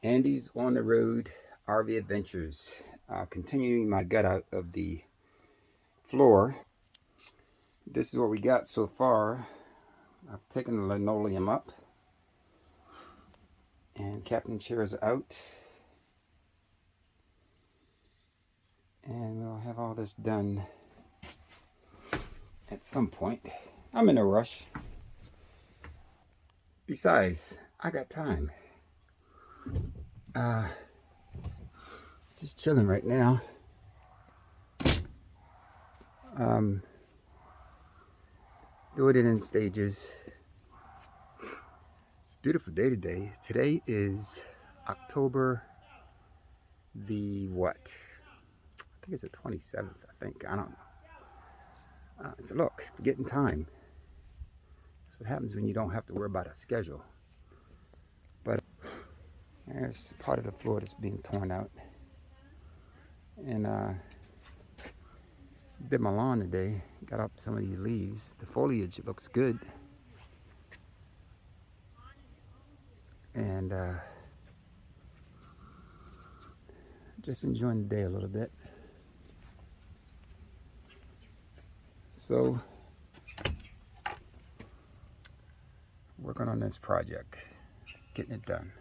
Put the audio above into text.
Andy's on the road, RV Adventures. Continuing my gut out of the floor. This is what we got so far. I've taken the linoleum up and captain chairs out. And we'll have all this done at some point. I'm in a rush. Besides, I got time. Uh, just chilling right now. Doing it in stages. It's a beautiful day today. Today is October the what? I think it's the 27th, I think. I don't know. Look, forgetting time. That's what happens when you don't have to worry about a schedule. But there's part of the floor that's being torn out. And did my lawn today. Got up some of these leaves. The foliage looks good. And just enjoying the day a little bit. So, working on this project, getting it done.